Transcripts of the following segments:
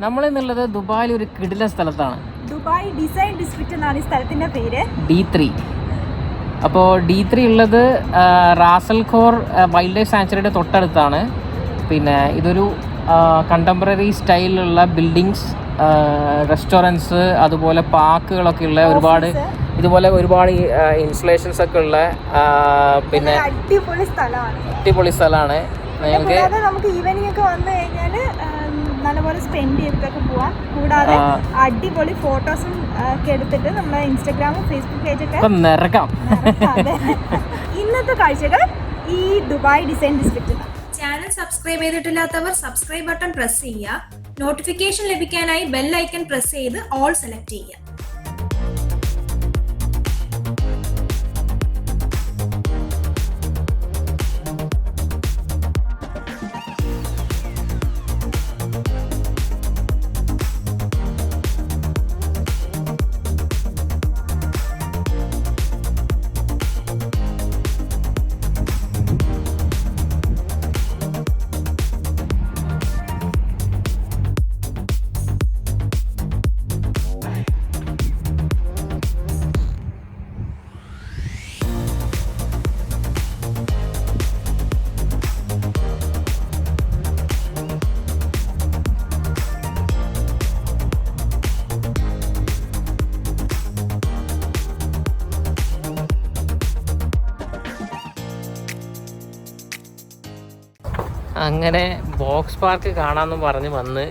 നമ്മളിന്നുള്ളത് ദുബായിൽ ഒരു കിടിലൻ സ്ഥലത്താണ്. ദുബായ് ഡിസൈൻ ഡിസ്ട്രിക്റ്റ് എന്നാണ് ഈ സ്ഥലത്തിന്റെ പേര്. D3. അപ്പോൾ D3 ഉള്ളത് റാസൽ ഖോർ വൈൽഡ് ലൈഫ് സാങ്ച്വറിയുടെ തൊട്ടടുത്താണ്. പിന്നെ ഇതൊരു കണ്ടംപററി സ്റ്റൈലിലുള്ള ബിൽഡിങ്സ്, റെസ്റ്റോറൻറ്റ്സ്, അതുപോലെ പാർക്കുകളൊക്കെ ഉള്ള ഒരുപാട് ഇൻസ്റ്റലേഷൻസ് ഒക്കെ ഉള്ള പിന്നെ അടിപൊളി സ്ഥലമാണ്. നമുക്ക് ഈവനിങ് ഒക്കെ വന്നു കഴിഞ്ഞാൽ നല്ലപോലെ സ്പെൻഡ് ചെയ്തിട്ടൊക്കെ പോവാം. കൂടാതെ അടിപൊളി ഫോട്ടോസും ഒക്കെ എടുത്തിട്ട് നമ്മുടെ ഇൻസ്റ്റാഗ്രാമും ഫേസ്ബുക്ക് പേജൊക്കെ നിറക്കാം. ഇന്നത്തെ കാഴ്ചകൾ ഈ ദുബായ് ഡിസൈൻ ഡിസ്ട്രിക്റ്റിൽ. ചാനൽ സബ്സ്ക്രൈബ് ചെയ്തിട്ടില്ലാത്തവർ സബ്സ്ക്രൈബ് ബട്ടൺ പ്രസ് ചെയ്യുക. നോട്ടിഫിക്കേഷൻ ലഭിക്കാനായി ബെൽ ഐക്കൺ പ്രസ് ചെയ്ത് ഓൾ സെലക്ട് ചെയ്യുക. അങ്ങനെ ബോക്സ് പാർക്ക് കാണാമെന്ന് പറഞ്ഞ് വന്ന്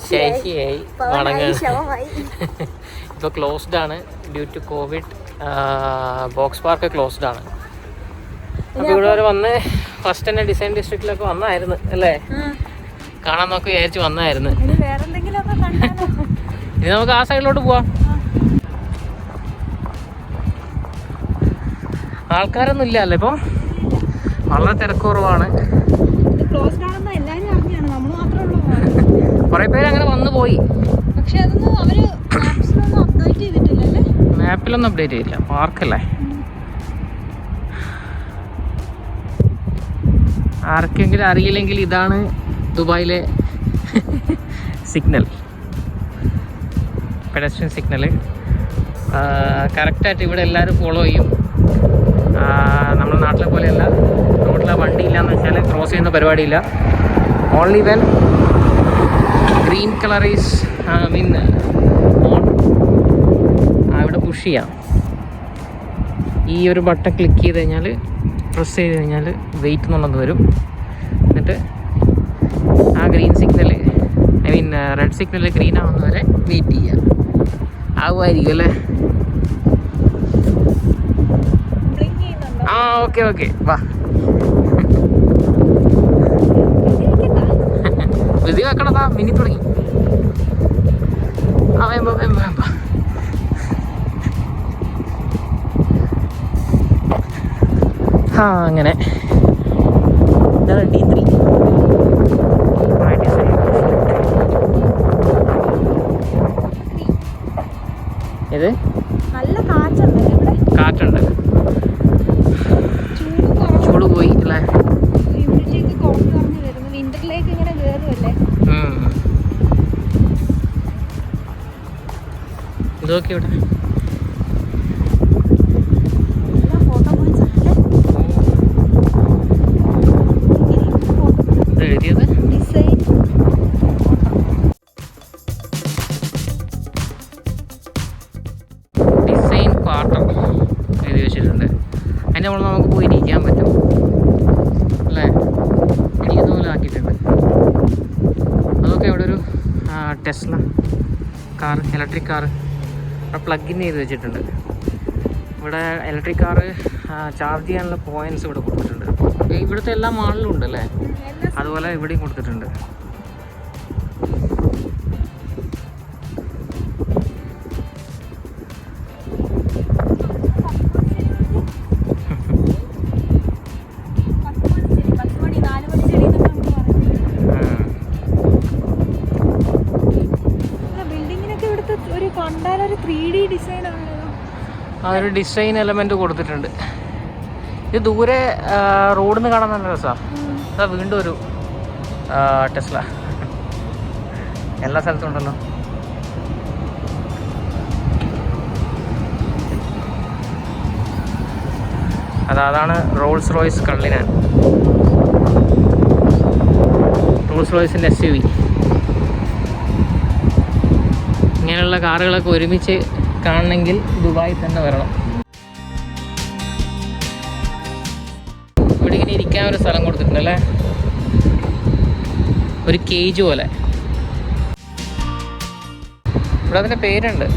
ശശിയായി മടങ്ങാണ്. ഇപ്പോൾ ക്ലോസ്ഡ് ആണ് due to covid. Box park closed ആണ്. അപ്പോൾ ഇവിടെ വരെ വന്ന് ഫസ്റ്റ് തന്നെ ഡിസൈൻ ഡിസ്ട്രിക്റ്റിലൊക്കെ വന്നായിരുന്നു അല്ലേ, കാണാൻ നോക്കി വിചാരിച്ച് വന്നായിരുന്നു. ഇനി നമുക്ക് ആ സൈഡിലോട്ട് പോവാം. ആൾക്കാരൊന്നും ഇല്ല അല്ലേ ഇപ്പം, വളരെ തിരക്കുറവാണ്. കുറെ പേര് അങ്ങനെ വന്നു പോയി. പക്ഷെ അതൊന്നും അവര് അപ്ഡേറ്റ് ചെയ്തിട്ടില്ലല്ലേ? മാപ്പിലൊന്നും അപ്ഡേറ്റ് ചെയ്തില്ല. പാർക്കല്ലേ. ആർക്കെങ്കിലും അറിയില്ലെങ്കിൽ ഇതാണ് ദുബായിലെ സിഗ്നൽ, പെഡസ്ട്രിയൻ സിഗ്നൽ. കറക്റ്റായിട്ട് ഇവിടെ എല്ലാവരും ഫോളോ ചെയ്യും. നമ്മുടെ നാട്ടിലെ പോലെയല്ല, റോഡിലെ വണ്ടി ഇല്ലയെന്ന് വെച്ചാൽ ക്രോസ് ചെയ്യുന്ന പരിപാടിയില്ല. Only when green colour is mean on, ഇവിടെ പുഷ് ചെയ്യാം. ഈ ഒരു ബട്ടൺ ക്ലിക്ക് ചെയ്ത് കഴിഞ്ഞാൽ, പ്രസ് ചെയ്ത് കഴിഞ്ഞാൽ വെയിറ്റ് എന്നുള്ളത് വരും. എന്നിട്ട് ആ green signal, I mean red signal green ആവുന്ന വരെ വെയിറ്റ് ചെയ്യുക. ആവുമായിരിക്കും അല്ലേ? ആ ഓക്കെ ഓക്കെ, വാ. വിധി വെക്കണതാ, മിനി തുടങ്ങി. ആ വേമ്പ വേമ്പ വേമ്പ. ആ അങ്ങനെ D3 ഇത് നല്ല കാറ്റുണ്ട് ഇവിടെ. കാറ്റുണ്ട്, ചൂട് പോയി അല്ലേ? ഇവിടേക്ക് കുറഞ്ഞു കുറഞ്ഞു വരുന്നു. വിന്ററിലേക്ക് ഇങ്ങനെ കയറുമല്ലേ. ഇതൊക്കെ ഇവിടെ എഴുതിയത് ഡിസൈൻ ക്വാർട്ടർ എഴുതി വെച്ചിട്ടുണ്ട്. അതിൻ്റെ നമ്മൾ നമുക്ക് പോയി ഇരിക്കാൻ പറ്റും അല്ലേ? ഇരിക്കുന്ന പോലെ ആക്കിയിട്ടുണ്ട്. അതൊക്കെ ഇവിടെ ഒരു Tesla car, electric car plug in ചെയ്ത് വെച്ചിട്ടുണ്ട്. ഇവിടെ ഇലക്ട്രിക് കാറ് ചാർജ് ചെയ്യാനുള്ള പോയിൻറ്റ്സ് ഇവിടെ കൊടുത്തിട്ടുണ്ട്. ഇവിടുത്തെ എല്ലാ മാളിലും ഉണ്ട് അല്ലേ? അതുപോലെ ഇവിടെയും കൊടുത്തിട്ടുണ്ട്. അതൊരു ഡിസൈൻ എലമെൻറ്റ് കൊടുത്തിട്ടുണ്ട്. ഇത് ദൂരെ റോഡിൽ നിന്ന് കാണാൻ നല്ല രസമാണ്. അതാ വീണ്ടും ഒരു ടെസ്ല. എല്ലാ സ്ഥലത്തും ഉണ്ടല്ലോ. അതാണ് റോൾസ് റോയ്സ് കള്ളിനാൻ. റോൾസ് റോയ്സിൻ്റെ SUV. ഇങ്ങനെയുള്ള കാറുകളൊക്കെ ഒരുമിച്ച് കാണണമെങ്കിൽ ദുബായിൽ തന്നെ വരണം. ഇവിടെ ഇങ്ങനെ ഇരിക്കാൻ ഒരു സ്ഥലം കൊടുത്തിട്ടുണ്ടല്ലേ, ഒരു കേജ് പോലെ. ഇവിടെ അതിൻ്റെ പേരുണ്ട്,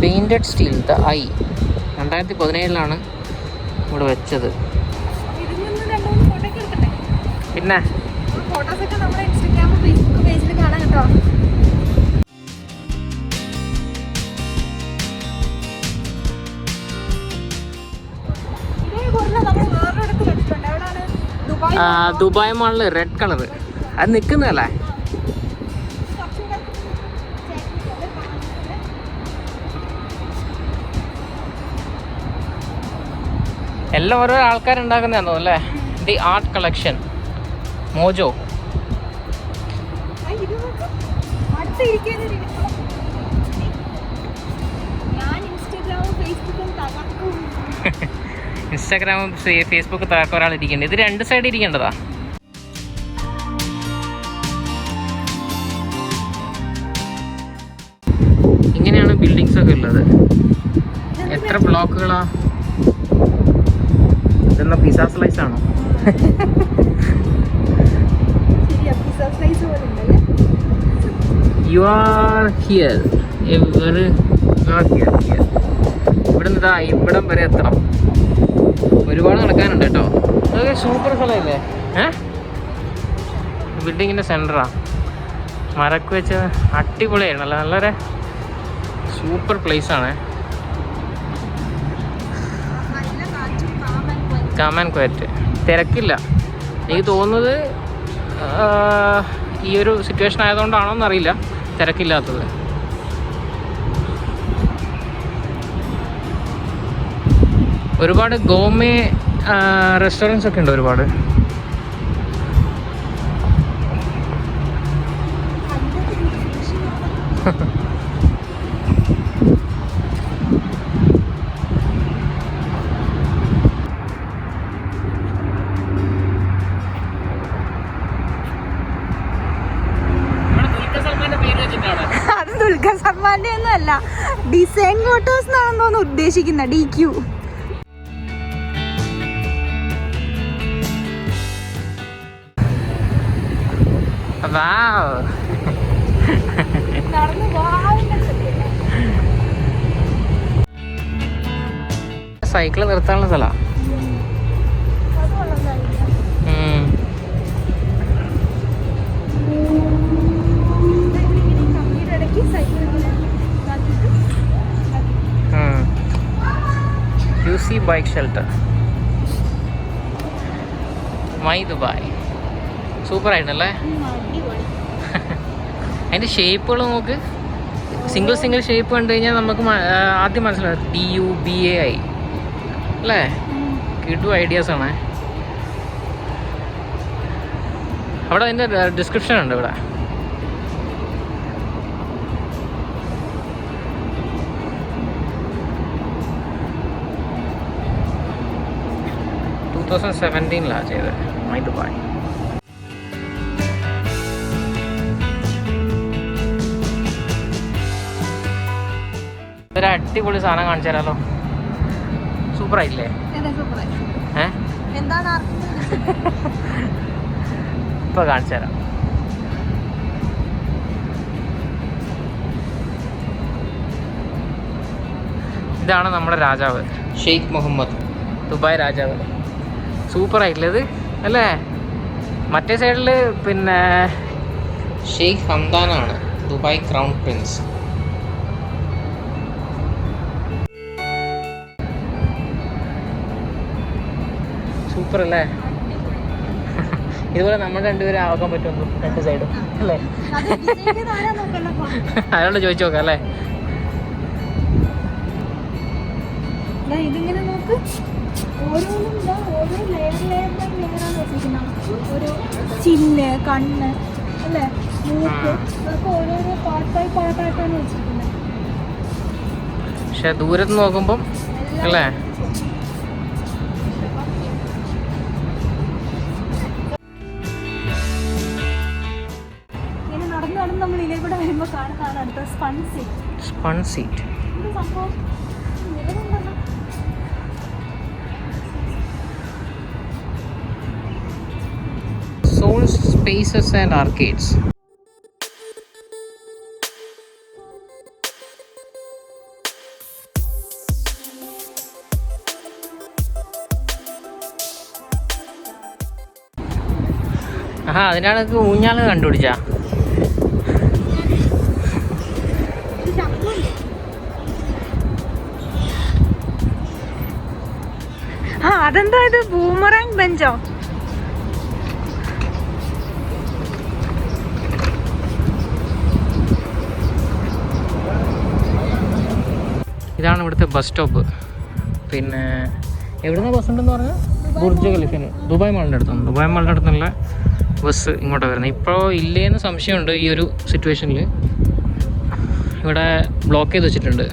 പെയിൻറ്റഡ് സ്റ്റീൽ ദ ഐ. 2017 ഇവിടെ വെച്ചത്. പിന്നെ ഫോട്ടോസൊക്കെ നമ്മുടെ ഇൻസ്റ്റാഗ്രാം ഫേസ്ബുക്ക് പേജിൽ കാണാം കേട്ടോ. ദുബായ് മാളില് റെഡ് കളർ അത് നിൽക്കുന്നതല്ലേ. എല്ലാം ഓരോ ആൾക്കാരുണ്ടാക്കുന്നതാണോ അല്ലേ. The art collection mojo. ഇൻസ്റ്റാഗ്രാമും ഫേസ്ബുക്ക് തകർക്ക ഒരാൾ ഇരിക്കേണ്ടത്. ഇത് 2 സൈഡ് ഇരിക്കേണ്ടതാ. ഇങ്ങനെയാണ് ബിൽഡിങ്സ് ഒക്കെ ഉള്ളത്. എത്ര ബ്ലോക്കുകളാ. ഇതെന്നാ പിസ്സ സ്ലൈസ് ആണോ? You are here. ഇവിടുന്ന് ഇതാ ഇവിടം വരെ എത്തണം. ഒരുപാട് നടക്കാനുണ്ട് കേട്ടോ. അതൊക്കെ സൂപ്പർ സ്ഥലമല്ലേ. ബിൽഡിങ്ങിൻ്റെ സെൻറ്ററാ. മരക്ക് വെച്ച് അടിപൊളിയായിരുന്നു. നല്ലൊരു സൂപ്പർ പ്ലേസാണ്. കാമാൻ ക്വയറ്റ്. തിരക്കില്ല. എനിക്ക് തോന്നുന്നത് ഈ ഒരു സിറ്റുവേഷൻ ആയതുകൊണ്ടാണോ എന്നറിയില്ല തിരക്കില്ലാത്തത്. ഒരുപാട് ഗോമേ റെസ്റ്റോറൻറ്റ്സ് ഒക്കെ ഉണ്ട് ഒരുപാട്. അത് ദുൽഖർ സൽമാന്റെ ഒന്നും അല്ല, ഡിസൈൻ ഫോട്ടോസ് എന്നാണെന്ന് തോന്നുന്നു ഉദ്ദേശിക്കുന്ന DQ. സൈക്കിള് നിർത്താനുള്ള സ്ഥലമാണ്. QC bike shelter my Dubai. Super ആയിട്ടല്ലേ. അതിൻ്റെ ഷേപ്പുകൾ നോക്ക്. സിംഗിൾ ഷേപ്പ് കണ്ടു കഴിഞ്ഞാൽ നമുക്ക് ആദ്യം മനസ്സിലാവും DUBAI അല്ലേ. കിടു ഐഡിയാസാണ്. അവിടെ അതിൻ്റെ ഡിസ്ക്രിപ്ഷൻ ഉണ്ട് ഇവിടെ. ചെയ്തത് മൈ ദുബായ്. ഒരു അടിപൊളി സാധനം കാണിച്ചു തരാലോ. സൂപ്പർ ആയില്ലേ? ഇപ്പൊ കാണിച്ചു തരാം. ഇതാണ് നമ്മുടെ രാജാവ്, ഷെയ്ഖ് മുഹമ്മദ്, ദുബായ് രാജാവ്. സൂപ്പർ ആയിട്ടില്ലേ ഇത് അല്ലേ? മറ്റേ സൈഡിൽ പിന്നെ ഷെയ്ഖ് ഹംദാനാണ്, ദുബായ് ക്രൗൺ പ്രിൻസ്. സൂപ്പർ അല്ലേ? ഇതുപോലെ നമ്മൾ രണ്ടുപേരും ആക്കാൻ പറ്റുമോ? 2 സൈഡും അല്ലേ? അയാളോട് ചോദിച്ചു നോക്കാം അല്ലേ? ഇതിങ്ങനെ നോക്ക്, ഓരോ ലെയർ ലെയർ ബൈ ലെയർ ആണ് വെച്ചിരിക്കുന്നത്. ഓരോ ചില്ല്, കണ്ണ് അല്ലേ, മൂക്ക്, അതൊക്കെ ഓരോരോ പാട്ടായിട്ടാണ് വെച്ചിരിക്കുന്നത്. പക്ഷെ ദൂരത്ത് നോക്കുമ്പം അല്ലേ ഇങ്ങനെ നടന്ന് നമ്മൾ ഇതിലെ കൂടെ വരുമ്പോൾ കാണുന്നതാണ് അടുത്ത സ്പൺ സീറ്റ്. സംഭവം Soul spaces and arcades. അതിനാണ് ഊഞ്ഞാല് കണ്ടുപിടിച്ചാ. അതെന്താ ഇത്, ബൂമറാങ് ബെഞ്ചോ? ഇതാണ് ഇവിടുത്തെ ബസ് സ്റ്റോപ്പ്. പിന്നെ എവിടുന്ന ബസ് ഉണ്ടെന്ന് പറഞ്ഞാൽ ബുർജ് ഖലീഫിന്, ദുബായ് മാളിൻ്റെ അടുത്തുള്ള ബസ് ഇങ്ങോട്ടാണ് വരുന്നത്. ഇപ്പോൾ ഇല്ലേന്ന് സംശയമുണ്ട്. ഈ ഒരു സിറ്റുവേഷനിൽ ഇവിടെ ബ്ലോക്ക് ചെയ്ത് വെച്ചിട്ടുണ്ട്.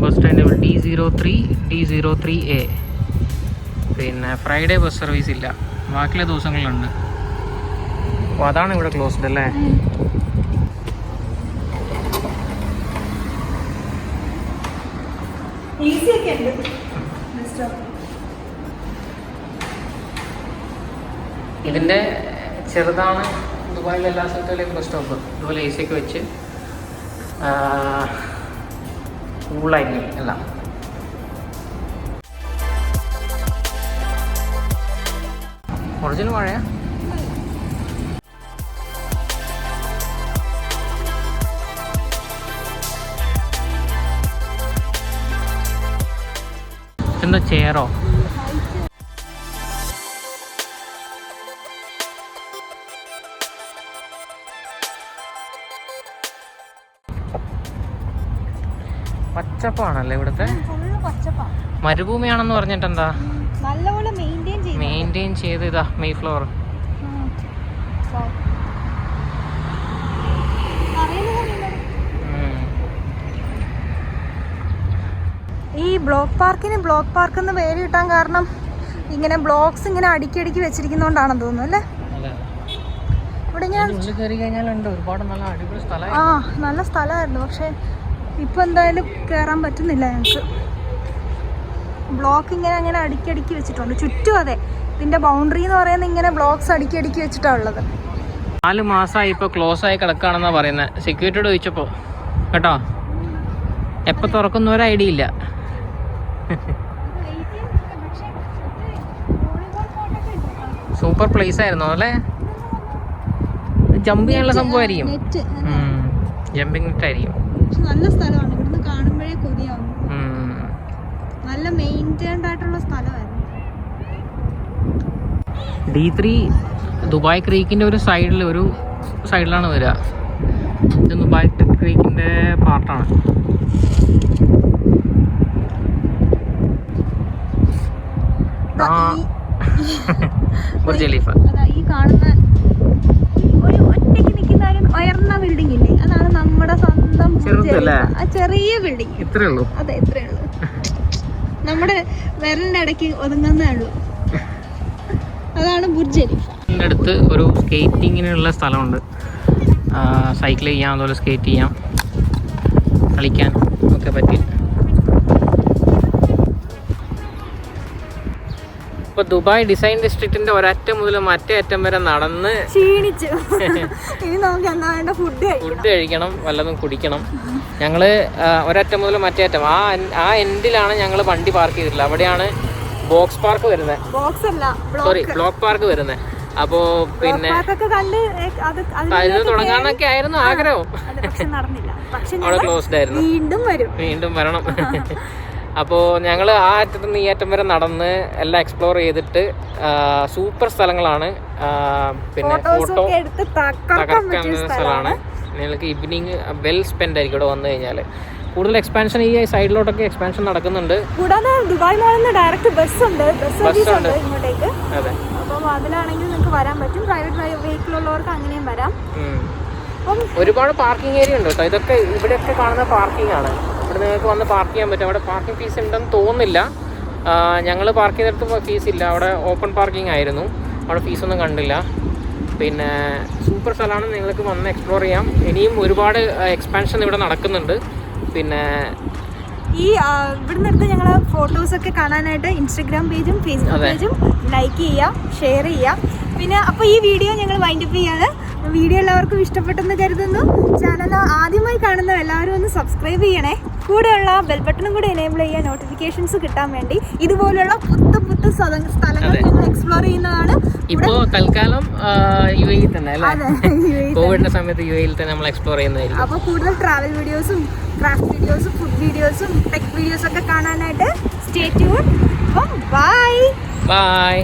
Bus stand D03A. പിന്നെ ഫ്രൈഡേ ബസ് സർവീസ് ഇല്ല, ബാക്കിയുള്ള ദിവസങ്ങളിലുണ്ട്. അപ്പോൾ അതാണ് ഇവിടെ ക്ലോസ്ഡ് അല്ലേ. ഇതിൻ്റെ ചെറുതാണ് ദുബായിലെ എല്ലാ സ്ഥലത്തിലെയും ബസ് സ്റ്റോപ്പ്. ഇതുപോലെ AC ഒക്കെ വെച്ച് കൂളായിരിക്കും എല്ലാം. ഒറിജിനൽ മഴയാ. എന്താ ചെയറോ? പച്ചപ്പാണല്ലേ ഇവിടുത്തെ. മരുഭൂമിയാണെന്ന് പറഞ്ഞിട്ട് എന്താ, നല്ലപോലെ മെയിൻറ്റെയിൻ ചെയ്ത് ഇതാ മെയ് ഫ്ലവർ. ഈ ബ്ലോക്ക് പാർക്ക് എന്ന് പേര് കിട്ടാൻ കാരണം ഇങ്ങനെ ബ്ലോക്സ് ഇങ്ങനെ അടുക്കി വെച്ചിരിക്കുന്നോണ്ടാണെന്ന് തോന്നുന്നു അല്ലേ. ഇവിടെ നല്ല സ്ഥലമായിരുന്നു, പക്ഷെ ഇപ്പൊ എന്തായാലും കേറാൻ പറ്റുന്നില്ല ഞങ്ങൾക്ക്. ബ്ലോക്ക് ഇങ്ങനെ അടുക്കി വെച്ചിട്ടുണ്ട് ചുറ്റും. അതെ, ഇതിന്റെ ബൗണ്ടറി എന്ന് പറയുന്നത് ഇങ്ങനെ ബ്ലോക്സ് അടുക്കി വെച്ചിട്ടാണ് ഉള്ളത്. 4 മാസമായി ഇപ്പോൾ ക്ലോസ് ആയി കിടക്കുകയാണെന്നാ പറയുന്നത്. സെക്യൂരിറ്റിയോട് ചോദിച്ചപ്പോൾ കേട്ടോ, എപ്പോൾ തുറക്കുന്ന ഒരു ഐഡിയ ഇല്ല. സൂപ്പർ പ്ലേസ് ആയിരുന്നു അല്ലേ. ജമ്പ് ചെയ്യാനുള്ള സംഭവമായിരിക്കും, ജമ്പിങ് നെറ്റ് ആയിരിക്കും. നല്ല സ്ഥലമാണ്, ഇവിടുന്ന് കാണുമ്പോഴേ കൊതിയാവും. നല്ല മെയിൻറ്റൈൻഡ് ആയിട്ടുള്ള സ്ഥലമായിരുന്നു. D3 ദുബായ് ക്രീക്കിൻ്റെ ഒരു സൈഡിലാണ് വരിക. ഇത് ദുബായ് ക്രീക്കിൻ്റെ പാർട്ടാണ്. Burj Khalifa. ഈ കാണുന്ന ഒരു ഒറ്റയ്ക്ക് നിൽക്കുന്ന ഉയർന്ന ബിൽഡിംഗ് ഇല്ലേ, അതാണ് നമ്മുടെ സ്വന്തം ചെറിയ ബിൽഡിംഗ്. ഇത്രേ ഉള്ളൂ. അതെ, ഇത്രേ ഉള്ളൂ. നമ്മുടെ വിരലിന്റെ ഇടയ്ക്ക് ഒതുങ്ങുന്നേ ഉള്ളൂ. അതാണ് ബുർജ് ഖലീഫ. ഇതിൻ്റെ അടുത്ത് ഒരു സ്കേറ്റിങ്ങിനുള്ള സ്ഥലമുണ്ട്. സൈക്കിൾ ചെയ്യാം, അതുപോലെ സ്കേറ്റ് ചെയ്യാം, കളിക്കാൻ ഒക്കെ പറ്റി. ഇപ്പോൾ ദുബായ് ഡിസൈൻ ഡിസ്ട്രിക്റ്റിന്റെ ഒരറ്റം മുതൽ മറ്റേ അറ്റം വരെ നടന്ന് ക്ഷീണിച്ചു. ഇനി നമുക്ക് എന്താ വേണ്ട, ഫുഡ് കഴിക്കണം, വല്ലതും കുടിക്കണം. ഞങ്ങൾ ഒരറ്റം മുതൽ മറ്റേ അറ്റം ആ എൻഡിലാണ് ഞങ്ങൾ വണ്ടി പാർക്ക് ചെയ്തിട്ടുള്ളത്. അവിടെയാണ് ബോക്സ് പാർക്ക് വരുന്നത്. ബ്ലോക്ക് പാർക്ക് വരുന്നത്. അപ്പോൾ പിന്നെ അതിന് തുടങ്ങാന്നൊക്കെ ആയിരുന്നു ആഗ്രഹം. അവിടെ ക്ലോസ്ഡ് ആയിരുന്നു. വീണ്ടും വരണം. അപ്പോൾ ഞങ്ങൾ ആ അറ്റത്ത് നിന്ന് ഈ അറ്റം വരെ നടന്ന് എല്ലാം എക്സ്പ്ലോർ ചെയ്തിട്ട് സൂപ്പർ സ്ഥലങ്ങളാണ്. പിന്നെ ഫോട്ടോ തകർക്കാൻ സ്ഥലമാണ്. നിങ്ങൾക്ക് ഈവനിങ് വെൽ സ്പെൻഡ് ആയിരിക്കും ഇവിടെ വന്നു കഴിഞ്ഞാൽ. കൂടുതൽ എക്സ്പാൻഷൻ ഈ സൈഡിലോട്ടൊക്കെ എക്സ്പാൻഷൻ നടക്കുന്നുണ്ട്. കൂടാതെ ദുബായ് മോളിൽ നിന്ന് ഡയറക്റ്റ് ബസ് സർവീസ് ഉണ്ട് ഇങ്ങോട്ടേക്ക്. അതെ, അപ്പം അതിലാണെങ്കിൽ നിങ്ങൾക്ക് വരാൻ പറ്റും. പ്രൈവറ്റ് വെഹിക്കിൾ ഉള്ളവർക്ക് അങ്ങനെയും വരാം. അപ്പം ഒരുപാട് പാർക്കിംഗ് ഏരിയ ഉണ്ട് കേട്ടോ. ഇതൊക്കെ ഇവിടെയൊക്കെ കാണുന്ന പാർക്കിംഗ് ആണ്. ഇവിടെ നിങ്ങൾക്ക് വന്ന് പാർക്ക് ചെയ്യാൻ പറ്റും. അവിടെ പാർക്കിംഗ് ഫീസ് ഉണ്ടെന്ന് തോന്നുന്നില്ല. ഞങ്ങൾ പാർക്ക് ചെയ്തെടുത്ത് ഫീസ് ഇല്ല. അവിടെ ഓപ്പൺ പാർക്കിംഗ് ആയിരുന്നു. അവിടെ ഫീസൊന്നും കണ്ടില്ല. പിന്നെ സൂപ്പർ സ്ഥലമാണ്, നിങ്ങൾക്ക് വന്ന് എക്സ്പ്ലോർ ചെയ്യാം. ഇനിയും ഒരുപാട് എക്സ്പാൻഷൻ ഇവിടെ നടക്കുന്നുണ്ട്. പിന്നെ ഈ ഇവിടുന്ന് എടുത്ത് ഞങ്ങൾ ഫോട്ടോസൊക്കെ കാണാനായിട്ട് ഇൻസ്റ്റഗ്രാം പേജും ഫേസ്ബുക്ക് പേജും ലൈക്ക് ചെയ്യുക, ഷെയർ ചെയ്യുക. പിന്നെ അപ്പോൾ ഈ വീഡിയോ ഞങ്ങൾ വൈൻഡപ്പ് ചെയ്യാണ്. വീഡിയോ എല്ലാവർക്കും ഇഷ്ടപ്പെട്ടെന്ന് കരുതുന്നു. ചാനൽ ആദ്യമായി കാണുന്ന എല്ലാവരും ഒന്ന് സബ്സ്ക്രൈബ് ചെയ്യണേ. കൂടെയുള്ള ബെൽ ബട്ടണും കൂടെ എനേബിൾ ചെയ്യുക, നോട്ടിഫിക്കേഷൻസ് കിട്ടാൻ വേണ്ടി. ഇതുപോലുള്ള പുത്ത സ്ഥലങ്ങൾ ഞങ്ങൾ എക്സ്പ്ലോർ ചെയ്യുന്നതാണ്. ഇപ്പോൾ തൽക്കാലം UAE തന്നെ അല്ലേ? കോവിഡിന്റെ സമയത്ത് UAE തന്നെ നമ്മൾ എക്സ്പ്ലോർ ചെയ്യുന്നതായിരിക്കും. അപ്പോൾ കൂടുതൽ ട്രാവൽ വീഡിയോസും ക്രാഫ്റ്റ് വീഡിയോസും ഫുഡ് വീഡിയോസും ടെക് വീഡിയോസൊക്കെ കാണാനായിട്ട് സ്റ്റേ ട്യൂൺ. അപ്പം ബൈ.